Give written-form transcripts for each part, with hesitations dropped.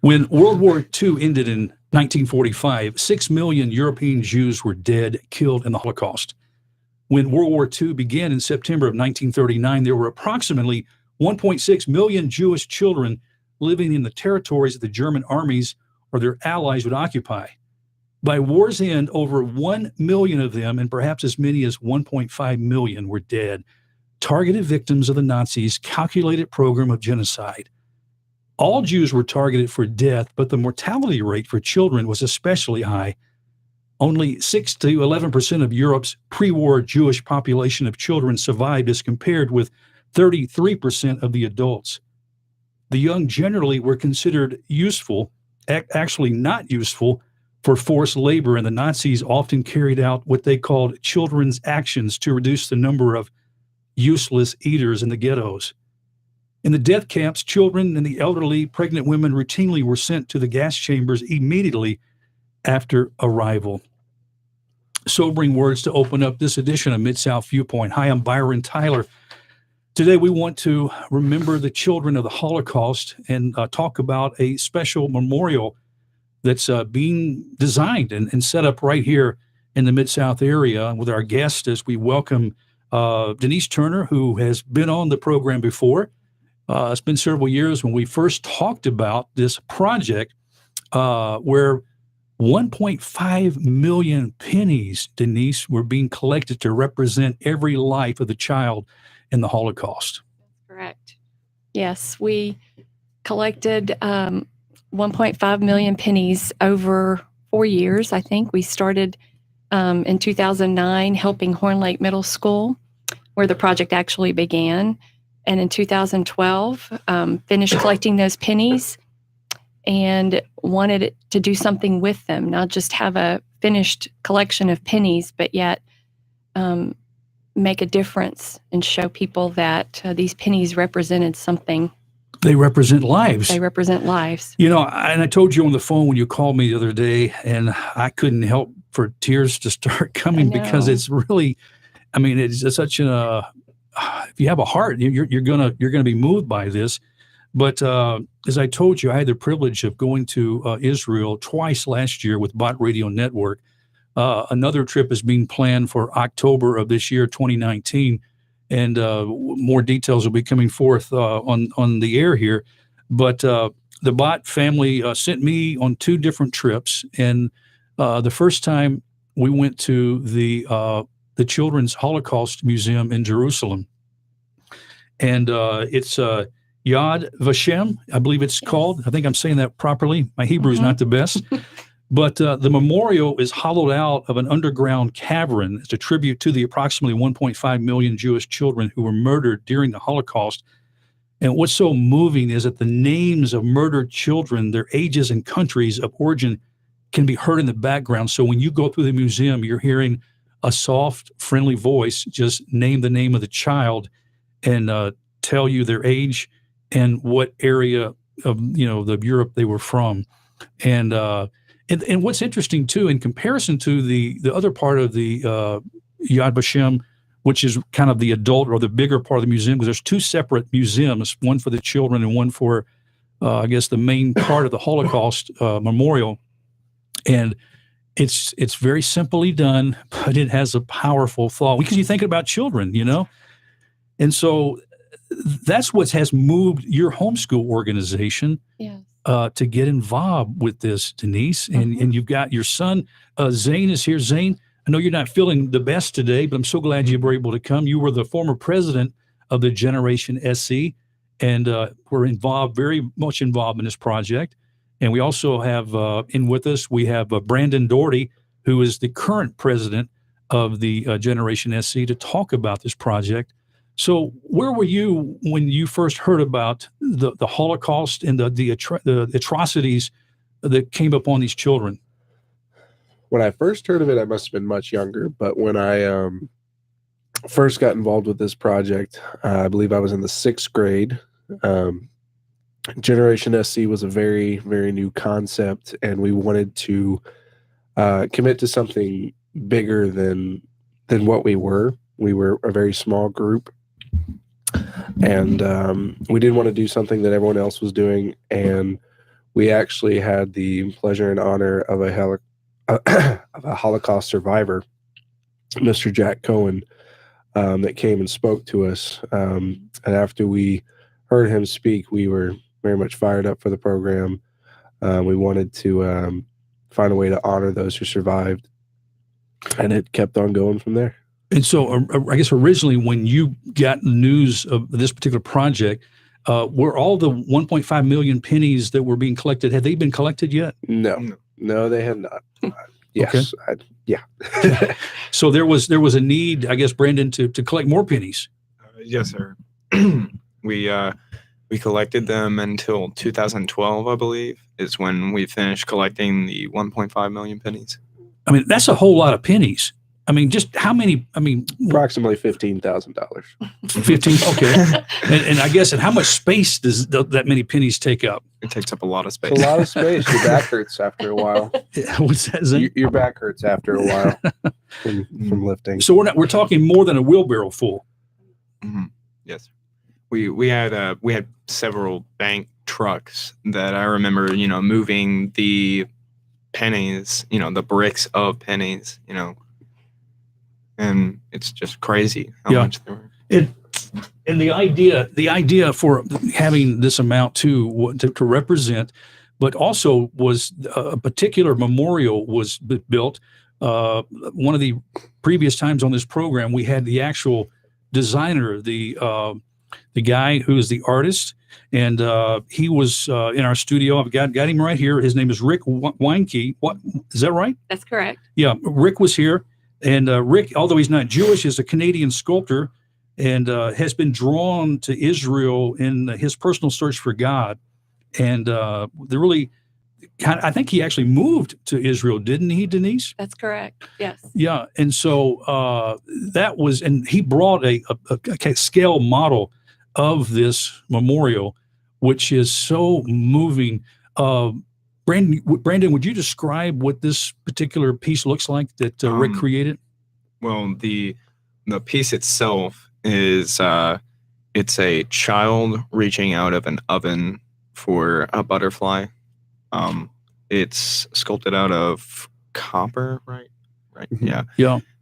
When World War II ended in 1945, 6 million European Jews were dead, killed in the Holocaust. When World War II began in September of 1939, there were approximately 1.6 million Jewish children living in the territories that the German armies or their allies would occupy. By war's end, over 1 million of them, and perhaps as many as 1.5 million, were dead, targeted victims of the Nazis' calculated program of genocide. All Jews were targeted for death, but the mortality rate for children was especially high. Only 6 to 11% of Europe's pre-war Jewish population of children survived, as compared with 33% of the adults. The young generally were considered useful, actually not useful, for forced labor, and the Nazis often carried out what they called children's actions to reduce the number of useless eaters in the ghettos. In the death camps, children and the elderly, pregnant women routinely were sent to the gas chambers immediately after arrival. Sobering words to open up this edition of Mid-South Viewpoint. Hi, I'm Byron Tyler. Today we want to remember the children of the Holocaust and talk about a special memorial that's being designed and set up right here in the Mid-South area with our guest as we welcome Denise Turner, who has been on the program before. It's been several years when we first talked about this project where 1.5 million pennies, Denise, were being collected to represent every life of the child in the Holocaust. Correct. Yes, we collected 1.5 million pennies over 4 years, I think. We started in 2009 helping Horn Lake Middle School, where the project actually began. And in 2012, finished collecting those pennies and wanted to do something with them, not just have a finished collection of pennies, but yet make a difference and show people that these pennies represented something. They represent lives. They represent lives. You know, and I told you on the phone when you called me the other day, and I couldn't help for tears to start coming because it's really, I mean, it's such an if you have a heart, you're gonna be moved by this. But as I told you, I had the privilege of going to Israel twice last year with Bot Radio Network. Another trip is being planned for October of this year, 2019, and more details will be coming forth on the air here. But the Bot family sent me on 2 different trips, and the first time we went to the Children's Holocaust Museum in Jerusalem. And it's Yad Vashem, I believe it's called. I think I'm saying that properly. My Hebrew is not the best. But the memorial is hollowed out of an underground cavern. It's a tribute to the approximately 1.5 million Jewish children who were murdered during the Holocaust. And what's so moving is that the names of murdered children, their ages and countries of origin can be heard in the background. So when you go through the museum, you're hearing a soft, friendly voice just name the name of the child and tell you their age and what area of the Europe they were from. And what's interesting too, in comparison to the other part of the Yad Vashem, which is kind of the adult or the bigger part of the museum, because there's 2 separate museums, one for the children and one for, I guess, the main part of the Holocaust memorial. And it's very simply done, but it has a powerful thought because you think about children, And so that's what has moved your homeschool organization to get involved with this, Denise. And you've got your son, Zane is here. Zane, I know you're not feeling the best today, but I'm so glad you were able to come. You were the former president of the Generation SC and were very much involved in this project. And we also have with us, we have Brandon Doherty, who is the current president of the Generation SC, to talk about this project. So where were you when you first heard about the Holocaust and the atrocities that came upon these children? When I first heard of it, I must have been much younger. But when I first got involved with this project, I believe I was in the 6th grade. Generation SC was a very, very new concept, and we wanted to commit to something bigger than what we were. We were a very small group, and we didn't want to do something that everyone else was doing. And we actually had the pleasure and honor of of a Holocaust survivor, Mr. Jack Cohen, that came and spoke to us. And after we heard him speak, we were very much fired up for the program. We wanted to find a way to honor those who survived, and it kept on going from there. And so I guess originally when you got news of this particular project, were all the 1.5 million pennies that were being collected, had they been collected yet? No, they had not. Yes. Okay. Yeah. So there was a need, I guess, Brandon, to collect more pennies. Yes, sir. We collected them until 2012, I believe, is when we finished collecting the 1.5 million pennies. I mean, that's a whole lot of pennies. I mean, just how many? I mean, approximately $15,000. 15. Okay. and I guess, and how much space does that many pennies take up? It takes up a lot of space. It's a lot of space. Your back hurts after a while. What's that, Zane? Your back hurts after a while from lifting. So we're talking more than a wheelbarrow full. Mm-hmm. Yes. We had several bank trucks that I remember, moving the pennies, the bricks of pennies, and it's just crazy how much there were. And the idea for having this amount to represent, but also was a particular memorial was built. One of the previous times on this program, we had the actual designer, the guy who is the artist, and he was in our studio. I've got him right here. His name is Rick Weinke. What is that right? That's correct. Yeah, Rick was here, and Rick, although he's not Jewish, is a Canadian sculptor, and has been drawn to Israel in his personal search for God. And I think he actually moved to Israel, didn't he, Denise? That's correct. Yes. Yeah, and so that was, and he brought a scale model of this memorial, which is so moving. Brandon, would you describe what this particular piece looks like that Rick created? Well, the piece itself is it's a child reaching out of an oven for a butterfly. It's sculpted out of copper, right? Yeah.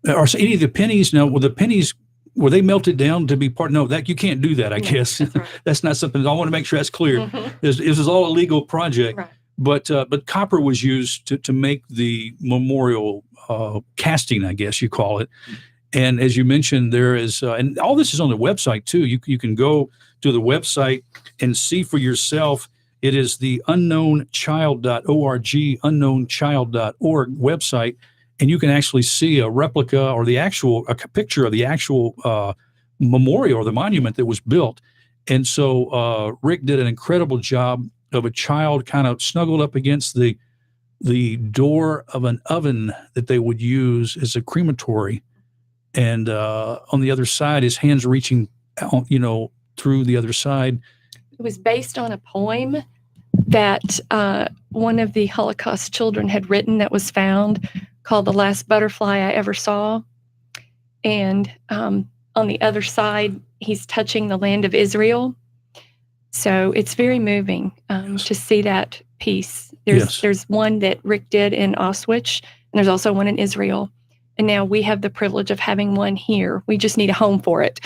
Are any of the pennies now? Well, the pennies, were they melted down to be part? No, that you can't do that. I guess that's, right. That's not something. I want to make sure that's clear. Mm-hmm. This is all a legal project, right. But copper was used to make the memorial casting, I guess you call it. And as you mentioned, there is, and all this is on the website too. You can go to the website and see for yourself. It is the unknownchild.org, unknownchild.org website, and you can actually see a replica or a picture of the actual memorial or the monument that was built. And so Rick did an incredible job of a child kind of snuggled up against the door of an oven that they would use as a crematory. And on the other side, his hands reaching, through the other side. It was based on a poem that one of the Holocaust children had written that was found, called "The Last Butterfly I Ever Saw." And on the other side, he's touching the land of Israel. So it's very moving to see that piece. There's one that Rick did in Auschwitz, and there's also one in Israel. And now we have the privilege of having one here. We just need a home for it.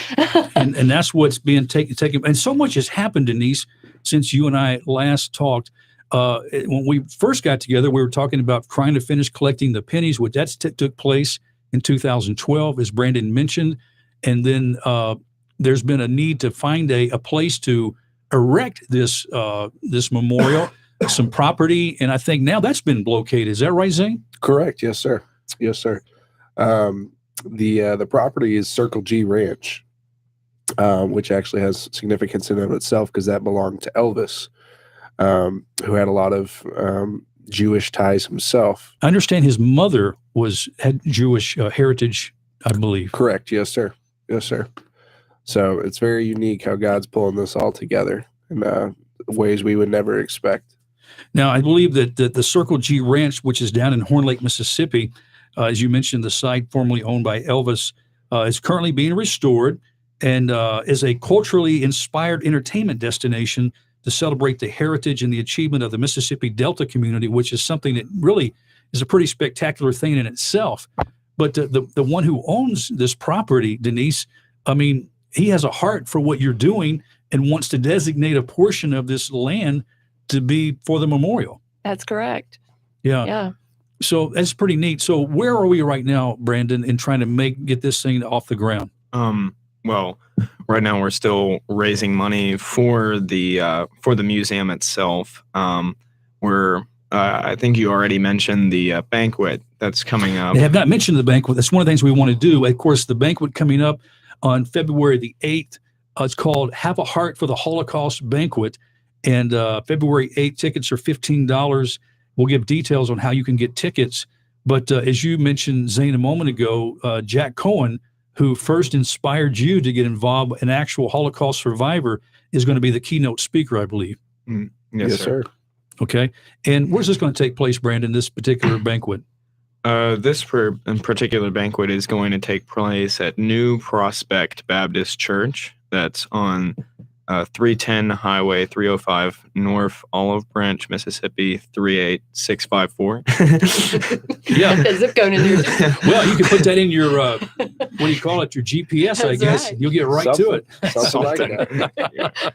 and that's what's being taken. And so much has happened, Denise, since you and I last talked. When we first got together, we were talking about trying to finish collecting the pennies, which took place in 2012, as Brandon mentioned. And then there's been a need to find a place to erect this memorial, some property. And I think now that's been located. Is that right, Zane? Correct. Yes, sir. Yes, sir. The property is Circle G Ranch, which actually has significance in and of itself because that belonged to Elvis, who had a lot of Jewish ties himself. I understand his mother had Jewish heritage, I believe. Correct. Yes, sir. Yes, sir. So it's very unique how God's pulling this all together in ways we would never expect. Now, I believe that the Circle G Ranch, which is down in Horn Lake, Mississippi, as you mentioned, the site formerly owned by Elvis, is currently being restored and is a culturally inspired entertainment destination to celebrate the heritage and the achievement of the Mississippi Delta community, which is something that really is a pretty spectacular thing in itself. But the one who owns this property, Denise, I mean, he has a heart for what you're doing and wants to designate a portion of this land to be for the memorial. That's correct. Yeah. Yeah. So that's pretty neat. So where are we right now, Brandon, in trying to get this thing off the ground? Well, right now we're still raising money for the museum itself. I think you already mentioned the banquet that's coming up. They have not mentioned the banquet. That's one of the things we want to do. Of course, the banquet coming up on February the 8th. It's called Have a Heart for the Holocaust Banquet. And February 8th, tickets are $15. We'll give details on how you can get tickets. But as you mentioned, Zane, a moment ago, Jack Cohen, who first inspired you to get involved, an actual Holocaust survivor, is going to be the keynote speaker, I believe. Yes, sir. Okay. And where's this going to take place, Brandon, this particular banquet? This particular banquet is going to take place at New Prospect Baptist Church. That's on 310 Highway 305 North Olive Branch, Mississippi 38654. Yeah. The zip code in there. Well, you can put that in your, what do you call it? Your GPS, I guess. Right. You'll get right to it. Something like that.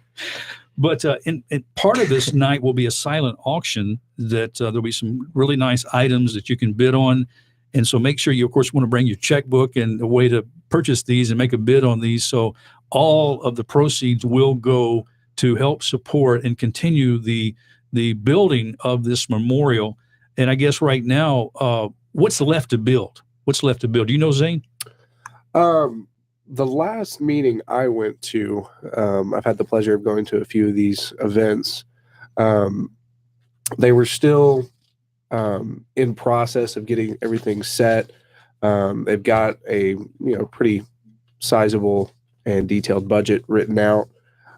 But in part of this night will be a silent auction that there'll be some really nice items that you can bid on. And so make sure you, of course, want to bring your checkbook and a way to purchase these and make a bid on these. So all of the proceeds will go to help support and continue the building of this memorial. And I guess right now, what's left to build? What's left to build? Do you know, Zane? The last meeting I went to, I've had the pleasure of going to a few of these events. They were still in process of getting everything set. They've got a pretty sizable and detailed budget written out.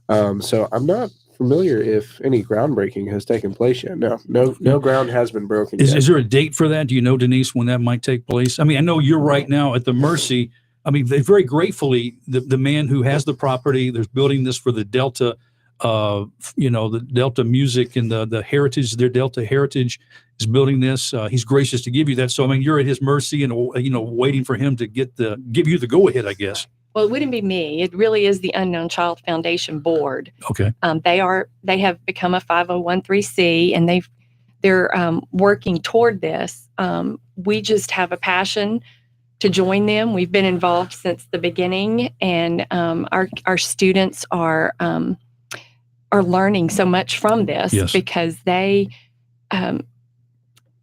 So I'm not familiar if any groundbreaking has taken place yet. No ground has been broken yet. Is there a date for that? Do you know, Denise, when that might take place? I mean, I know you're right now at the mercy. I mean, they very gratefully, the man who has the property, there's building this for the Delta, the Delta music and the heritage, their Delta heritage is building this. He's gracious to give you that. So, I mean, you're at his mercy and, waiting for him to give you the go ahead, I guess. Well, it wouldn't be me. It really is the Unknown Child Foundation board. Okay. They have become a 501(c)(3), and they're working toward this. We just have a passion to join them. We've been involved since the beginning, and our students are learning so much from this. Yes. Because they,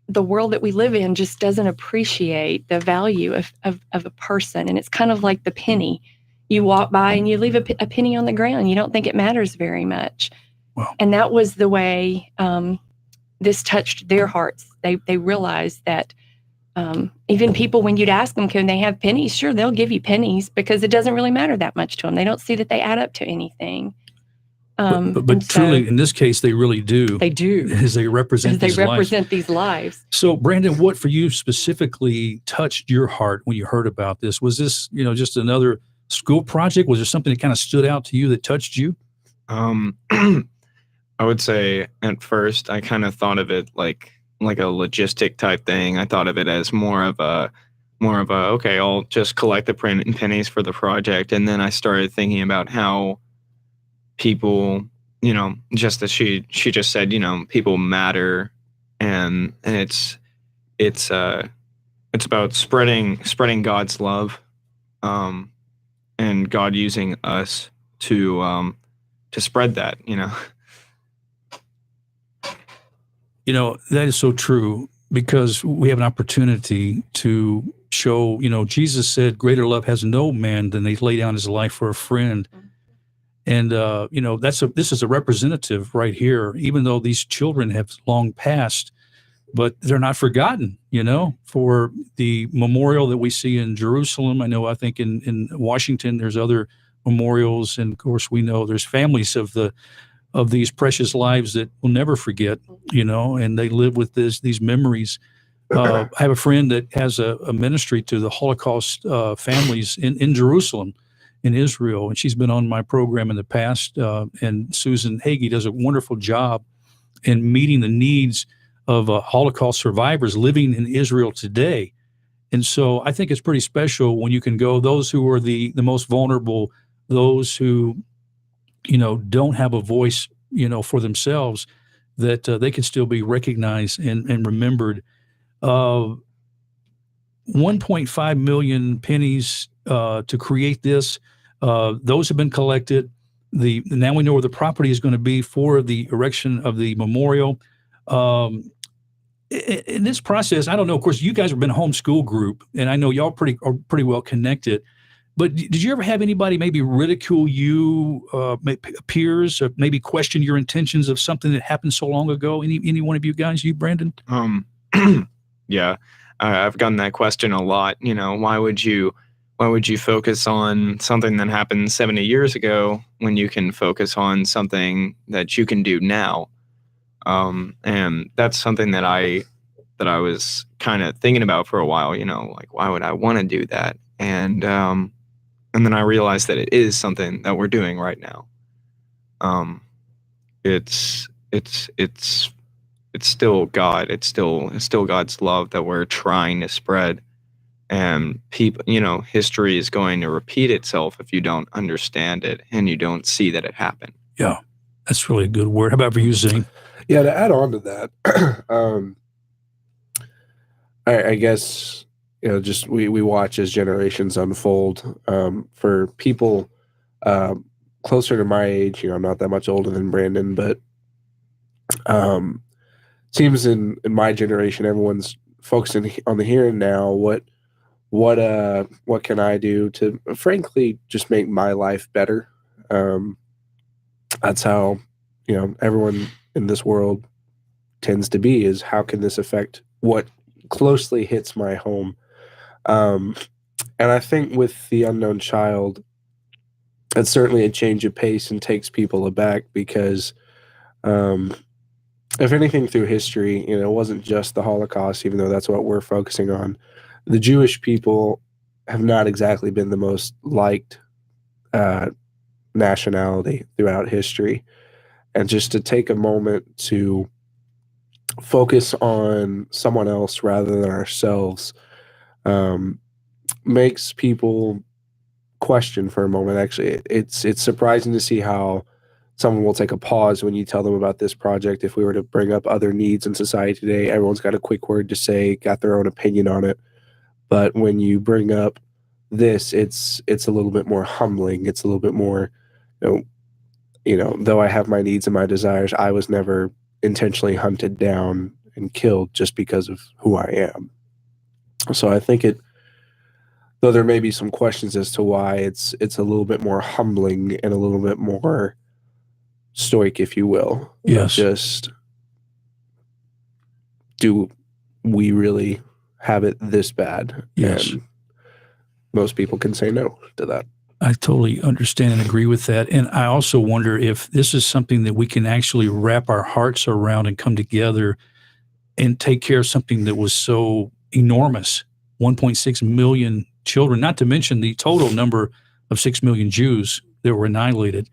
the world that we live in just doesn't appreciate the value of a person. And it's kind of like the penny. You walk by and you leave a penny on the ground. You don't think it matters very much. Wow. And that was the way this touched their hearts. They realized that even people, when you'd ask them, can they have pennies? Sure, they'll give you pennies because it doesn't really matter that much to them. They don't see that they add up to anything. But truly, in this case, they really do. They do. As they represent these lives. So, Brandon, what for you specifically touched your heart when you heard about this? Was this, just another school project? Was there something that kind of stood out to you that touched you? I would say at first I kind of thought of it like a logistic type thing. I thought of it as more of a okay, I'll just collect the pennies for the project, and then I started thinking about how people, just as she just said, people matter, and it's about spreading God's love, and God using us to spread that. That is so true, because we have an opportunity to show, Jesus said, greater love has no man than they lay down his life for a friend. And, this is a representative right here, even though these children have long passed, but they're not forgotten, for the memorial that we see in Jerusalem. I think in Washington, there's other memorials. And of course, we know there's families of these precious lives that we'll never forget, and they live with these memories. I have a friend that has a ministry to the Holocaust families in Jerusalem. in Israel, and she's been on my program in the past. And Susan Hagee does a wonderful job in meeting the needs of Holocaust survivors living in Israel today. And so I think it's pretty special when you can go, those who are the most vulnerable, those who, don't have a voice, for themselves, that they can still be recognized and remembered. 1.5 million pennies to create this. Those have been collected. Now we know where the property is going to be for the erection of the memorial. In this process, I don't know. Of course, you guys have been a homeschool group, and I know y'all are pretty well connected. But did you ever have anybody maybe ridicule you, peers, or maybe question your intentions of something that happened so long ago? Any one of you guys, you, Brandon? Yeah, I've gotten that question a lot. Why would you focus on something that happened 70 years ago when you can focus on something that you can do now? And that's something that I was kind of thinking about for a while. Like, why would I want to do that? And then I realized that it is something that we're doing right now. It's still God. It's still God's love that we're trying to spread. And people, history is going to repeat itself if you don't understand it and you don't see that it happened. Yeah, that's really a good word. How about for you, Zane? Yeah, to add on to that, I guess, just we watch as generations unfold. For people closer to my age, I'm not that much older than Brandon, but seems in my generation, everyone's focusing on the here and now. What can I do to, frankly, just make my life better? That's how, everyone in this world tends to be, is how can this affect what closely hits my home? And I think with the unknown child, it's certainly a change of pace and takes people aback because, if anything through history, it wasn't just the Holocaust, even though that's what we're focusing on. The Jewish people have not exactly been the most liked nationality throughout history. And just to take a moment to focus on someone else rather than ourselves makes people question for a moment. Actually, it's surprising to see how someone will take a pause when you tell them about this project. If we were to bring up other needs in society today, everyone's got a quick word to say, got their own opinion on it. But when you bring up this, it's a little bit more humbling. It's a little bit more, though I have my needs and my desires, I was never intentionally hunted down and killed just because of who I am. So I think though there may be some questions as to why, it's a little bit more humbling and a little bit more stoic, if you will. Yes. Just, do we really have it this bad? Yes. And most people can say no to that. I totally understand and agree with that. And I also wonder if this is something that we can actually wrap our hearts around and come together and take care of something that was so enormous. 1.6 million children, not to mention the total number of 6 million Jews that were annihilated.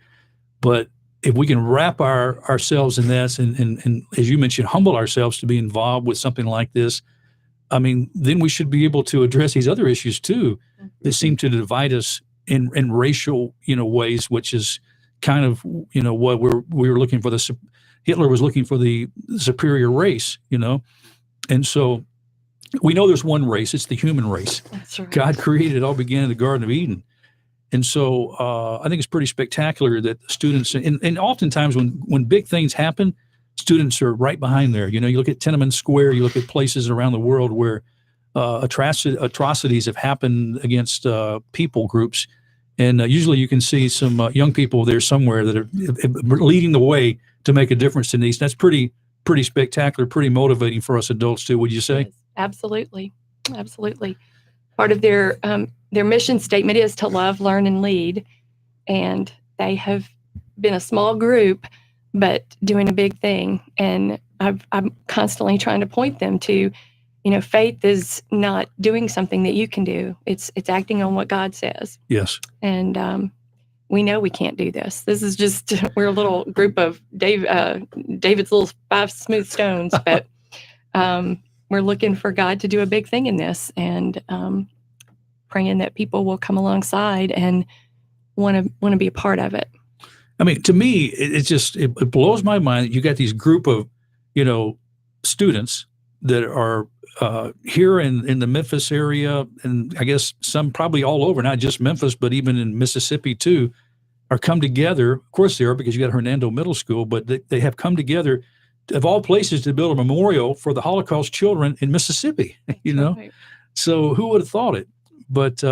But if we can wrap ourselves in this and, as you mentioned, humble ourselves to be involved with something like this, I mean, then we should be able to address these other issues too that seem to divide us in racial, ways, which is kind of, what we were looking for. Hitler was looking for the superior race, and so we know there's one race. It's the human race. That's right. God created it all, began in the Garden of Eden. And so I think it's pretty spectacular that students, and oftentimes when big things happen, students are right behind there. You look at Tiananmen Square, you look at places around the world where atrocities have happened against people groups. And usually you can see some young people there somewhere that are leading the way to make a difference in these. That's pretty spectacular, pretty motivating for us adults too, would you say? Yes, absolutely. Absolutely. Part of their mission statement is to love, learn, and lead. And they have been a small group, but doing a big thing. And I'm constantly trying to point them to, faith is not doing something that you can do. It's acting on what God says. Yes. And we know we can't do this. This is just, we're a little group of David's little 5 smooth stones, but we're looking for God to do a big thing in this, and praying that people will come alongside and want to be a part of it. I mean, to me, it blows my mind that you got these group of, students that are here in the Memphis area, and I guess some probably all over, not just Memphis, but even in Mississippi too, are come together. Of course they are, because you got Hernando Middle School, but they have come together of all places to build a memorial for the Holocaust children in Mississippi, Right. So who would have thought it? But,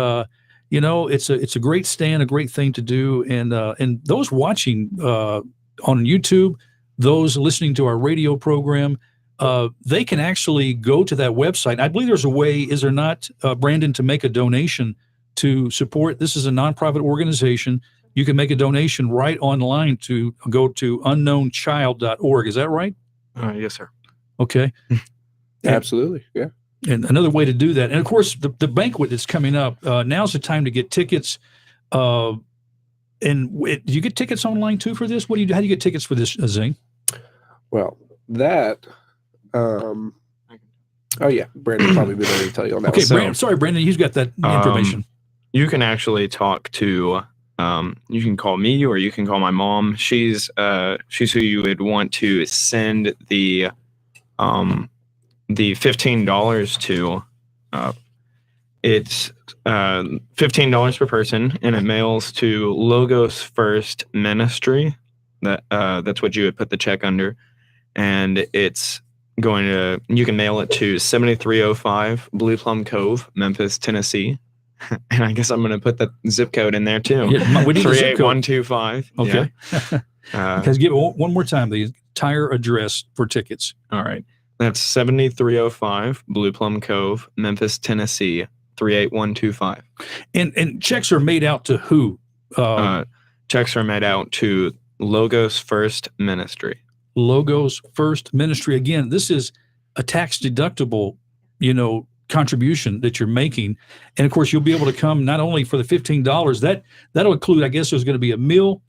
it's a great stand, a great thing to do. And those watching on YouTube, those listening to our radio program, they can actually go to that website. I believe there's a way, is there not, Brandon, to make a donation to support? This is a nonprofit organization. You can make a donation right online to go to unknownchild.org. Is that right? Yes, sir. Okay. Absolutely. Yeah. And another way to do that. And of course, the banquet that's coming up, now's the time to get tickets. Do you get tickets online too for this? How do you get tickets for this, Zing? Well, that, Brandon probably be ready to tell you on that. Okay, one. Brandon, sorry, Brandon, he's got that information. You can actually talk to, you can call me, or you can call my mom. She's who you would want to send the $15 to. It's $15 per person, and it mails to Logos First Ministry. That's what you would put the check under, and it's going to. You can mail it to 7305 Blue Plum Cove, Memphis, Tennessee. And I guess I'm going to put the zip code in there too. Yeah, we need 38125. Okay. Yeah. Because give it one more time, the entire address for tickets. All right. That's 7305 Blue Plum Cove, Memphis, Tennessee, 38125. And checks are made out to who? Checks are made out to Logos First Ministry. Logos First Ministry. Again, this is a tax deductible, contribution that you're making. And of course, you'll be able to come not only for the $15, that'll include, I guess there's going to be a meal,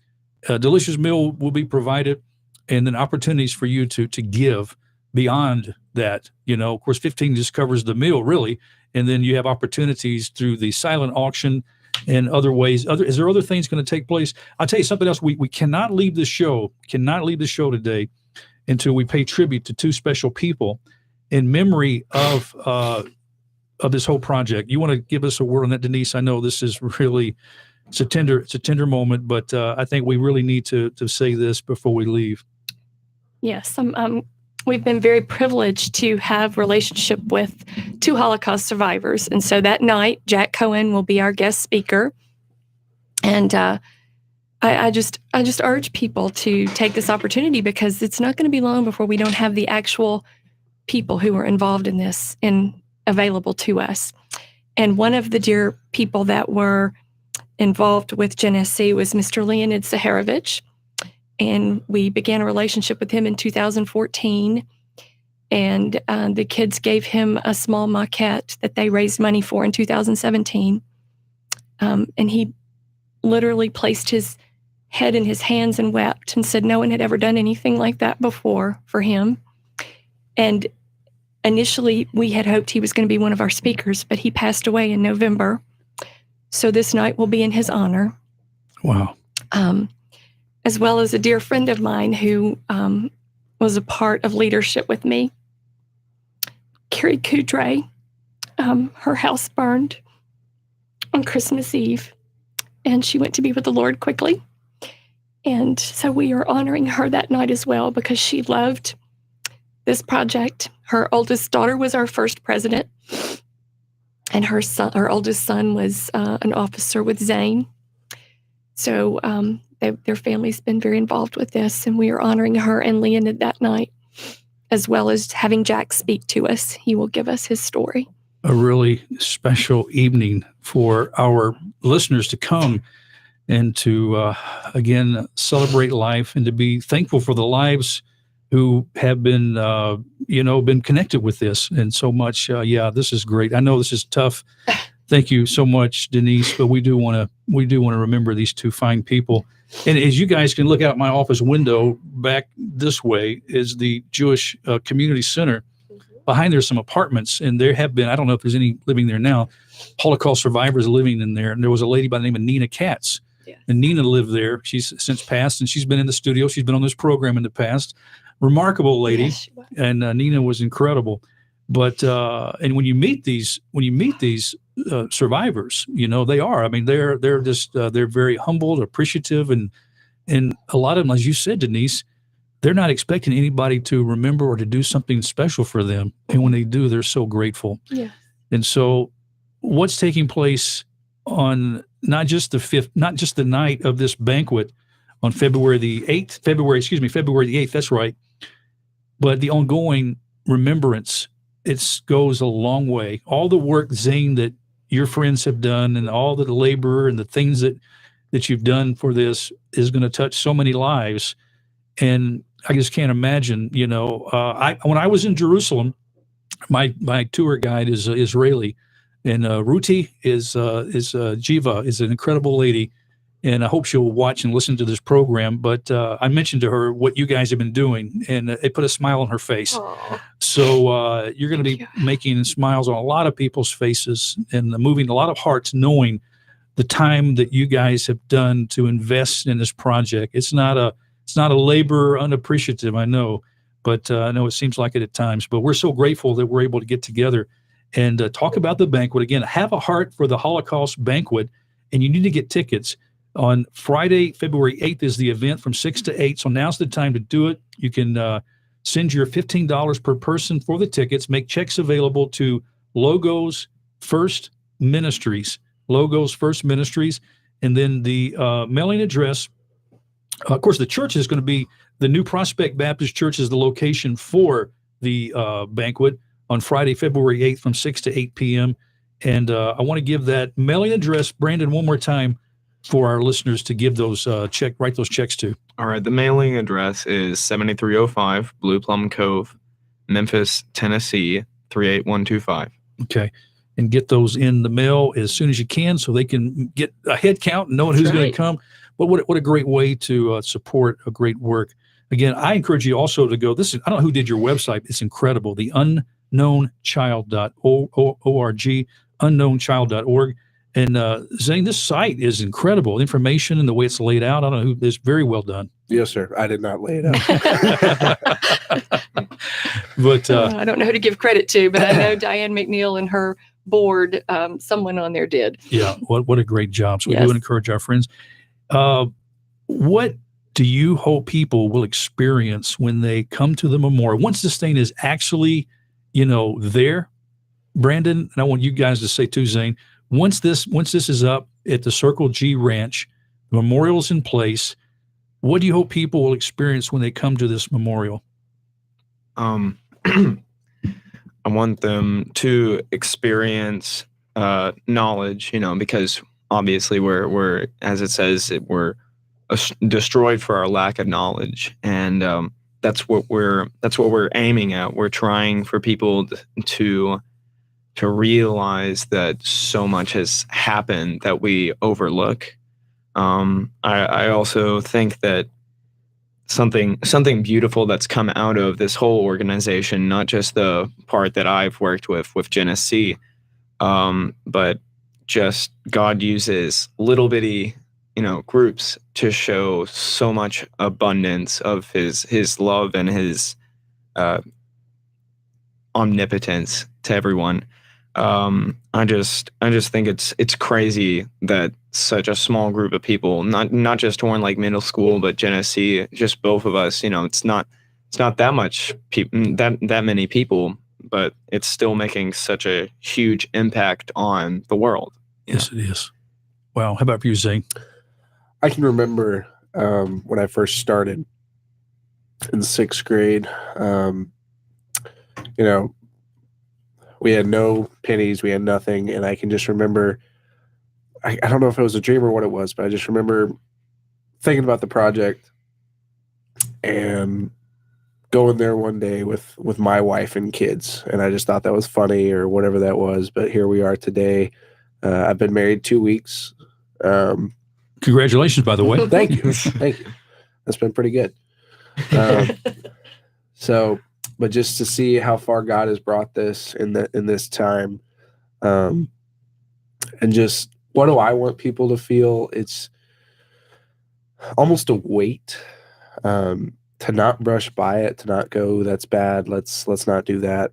a delicious meal will be provided, and then opportunities for you to give beyond that. Of course, 15 just covers the meal really. And then you have opportunities through the silent auction and other ways. Is there other things going to take place? I'll tell you something else. We cannot leave the show today until we pay tribute to 2 special people in memory of this whole project. You want to give us a word on that, Denise? I know this is really, it's a tender moment, but I think we really need to say this before we leave. Yes, we've been very privileged to have relationship with 2 Holocaust survivors, and so that night, Jack Cohen will be our guest speaker. And I just urge people to take this opportunity, because it's not going to be long before we don't have the actual people who were involved in this available to us. And one of the dear people that were involved with Genesee was Mr. Leonid Zaharovich. And we began a relationship with him in 2014. And the kids gave him a small maquette that they raised money for in 2017. And he literally placed his head in his hands and wept and said no one had ever done anything like that before for him. And initially, we had hoped he was going to be one of our speakers, but he passed away in November. So this night will be in his honor. Wow. As well as a dear friend of mine who was a part of leadership with me, Carrie Coudray. Her house burned on Christmas Eve, and she went to be with the Lord quickly. And so we are honoring her that night as well, because she loved this project. Her oldest daughter was our first president, and her oldest son was an officer with Zane. So their family's been very involved with this, and we are honoring her and Leonid that night, as well as having Jack speak to us. He will give us his story. A really special evening for our listeners to come and to, again, celebrate life and to be thankful for the lives who have been, been connected with this and so much. This is great. I know this is tough. Thank you so much, Denise. But we do want to remember these two fine people. And as you guys can look out my office window, back this way is the Jewish Community Center. Behind there's some apartments, and there have been, I don't know if there's any living there now, Holocaust survivors living in there. And there was a lady by the name of Nina Katz. Yes. And Nina lived there. She's since passed, and she's been in the studio. She's been on this program in the past. Remarkable lady. Yes, and Nina was incredible. But and when you meet these survivors, they are. I mean, they're just they're very humbled, appreciative, and a lot of them, as you said, Denise, they're not expecting anybody to remember or to do something special for them. And when they do, they're so grateful. Yeah. And so, what's taking place on not just the night of this banquet on February the 8th, that's right. But the ongoing remembrance, it goes a long way. All the work, Zane, that your friends have done and all the labor and the things that you've done for this is going to touch so many lives. And I just can't imagine, when I was in Jerusalem, my tour guide is Israeli, and Ruti is Jiva, is an incredible lady. And I hope she'll watch and listen to this program. But I mentioned to her what you guys have been doing, and it put a smile on her face. Aww. So you're going to be making smiles on a lot of people's faces and moving a lot of hearts, knowing the time that you guys have done to invest in this project. It's not a labor unappreciative, I know, but I know it seems like it at times. But we're so grateful that we're able to get together and talk about the banquet. Again, have a heart for the Holocaust banquet, and you need to get tickets. On Friday, February 8th is the event from 6 to 8. So now's the time to do it. You can send your $15 per person for the tickets. Make checks available to Logos First Ministries. Logos First Ministries. And then the mailing address. Of course, the church is going to be the New Prospect Baptist Church is the location for the banquet on Friday, February 8th from 6 to 8 p.m. And I want to give that mailing address, Brandon, one more time, for our listeners to give those write those checks to. All right. The mailing address is 7305 Blue Plum Cove, Memphis, Tennessee, 38125. Okay. And get those in the mail as soon as you can so they can get a head count and knowing who's going to come. But what a great way to support a great work. Again, I encourage you also to go. I don't know who did your website. It's incredible. The unknownchild.org, unknownchild.org. And Zane, this site is incredible. Information and the way it's laid out. I don't know it's very well done. Yes, sir. I did not lay it out. But I don't know who to give credit to, but I know Diane McNeil and her board, someone on there did. Yeah, what a great job. So we Yes. do encourage our friends. What do you hope people will experience when they come to the memorial? Once this thing is actually, there, Brandon, and I want you guys to say too, Zane, once this is up at the Circle G Ranch, the memorial's in place, what do you hope people will experience when they come to this memorial? I want them to experience knowledge, because obviously we're as it says, we're destroyed for our lack of knowledge, and that's what we're aiming at. We're trying for people to realize that so much has happened that we overlook. I also think that something beautiful that's come out of this whole organization, not just the part that I've worked with Genesee, but just God uses little bitty, groups to show so much abundance of his love and his omnipotence to everyone. I just think it's crazy that such a small group of people, not just Horn Lake Middle School, but Genesee, just both of us, it's not that much people, that many people, but it's still making such a huge impact on the world. Yes, it is. Wow. How about for you, Zane? I can remember when I first started in 6th grade, we had no pennies, we had nothing. And I can just remember, I don't know if it was a dream or what it was, but I just remember thinking about the project and going there one day with my wife and kids, and I just thought that was funny or whatever that was. But here we are today. I've been married 2 weeks. Congratulations, by the way. Thank you. Thank you. That's been pretty good. But just to see how far God has brought this in this time, and just what do I want people to feel? It's almost a weight, to not brush by it, to not go, that's bad, let's not do that,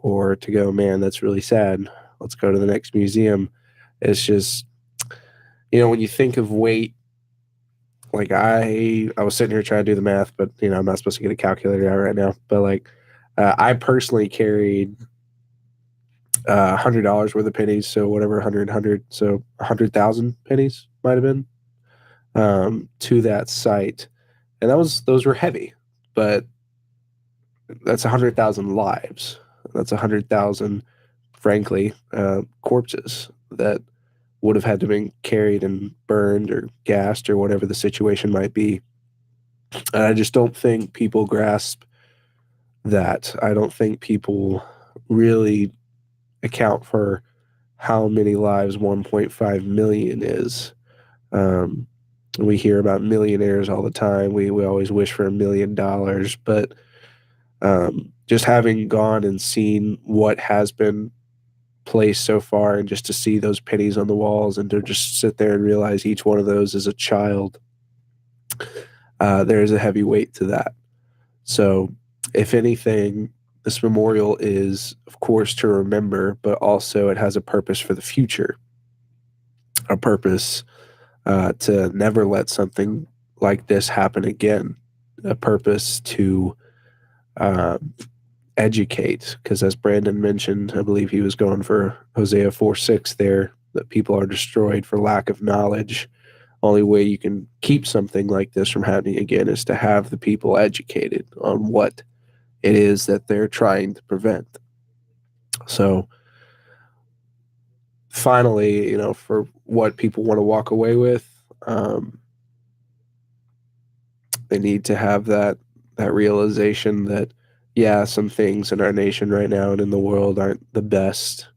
or to go, man, that's really sad, let's go to the next museum. It's just, when you think of weight, like I was sitting here trying to do the math, but I'm not supposed to get a calculator out right now. But like, I personally carried $100 worth of pennies, so whatever, 100, so 100,000 pennies might have been, to that site, and those were heavy, but that's 100,000 lives. That's 100,000, frankly, corpses that would have had to been carried and burned or gassed or whatever the situation might be. And I just don't think people grasp that. I don't think people really account for how many lives 1.5 million is. We hear about millionaires all the time. We always wish for $1 million, but just having gone and seen what has been placed so far, and just to see those pennies on the walls and to just sit there and realize each one of those is a child, there is a heavy weight to that. So if anything, this memorial is, of course, to remember, but also it has a purpose for the future, a purpose to never let something like this happen again, a purpose to educate, because as Brandon mentioned, I believe he was going for Hosea 4:6 there, that people are destroyed for lack of knowledge. Only way you can keep something like this from happening again is to have the people educated on what it is that they're trying to prevent. So finally, for what people want to walk away with, they need to have that realization that, yeah, some things in our nation right now and in the world aren't the best,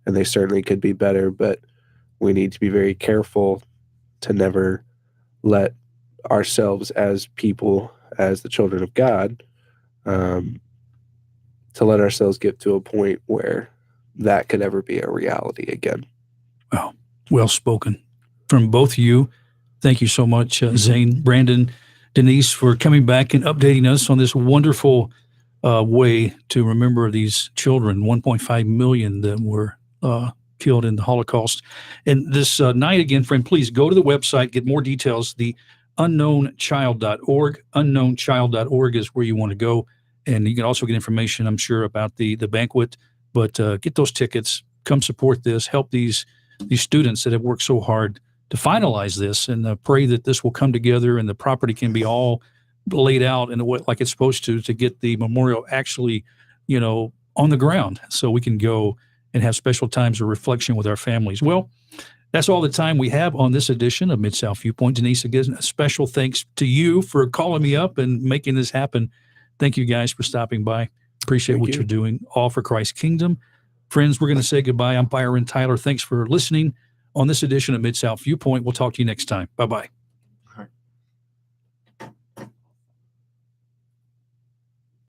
and they certainly could be better, but we need to be very careful to never let ourselves as people, as the children of God, to let ourselves get to a point where that could ever be a reality again. Wow. Well spoken from both of you. Thank you so much, Zane, Brandon, Denise, for coming back and updating us on this wonderful way to remember these children, 1.5 million that were killed in the Holocaust. And this night, again, friend, please go to the website, get more details, the unknownchild.org. Unknownchild.org is where you want to go. And you can also get information, I'm sure, about the banquet. But get those tickets, come support this, help these students that have worked so hard to finalize this, and pray that this will come together and the property can be all laid out in a way like it's supposed to get the memorial actually, on the ground, so we can go and have special times of reflection with our families. Well, that's all the time we have on this edition of Mid-South Viewpoint. Denise, again, a special thanks to you for calling me up and making this happen. Thank you guys for stopping by. Appreciate what you're doing, all for Christ's kingdom. Friends, we're going to say goodbye. I'm Byron Tyler. Thanks for listening on this edition of Mid-South Viewpoint. We'll talk to you next time. Bye-bye.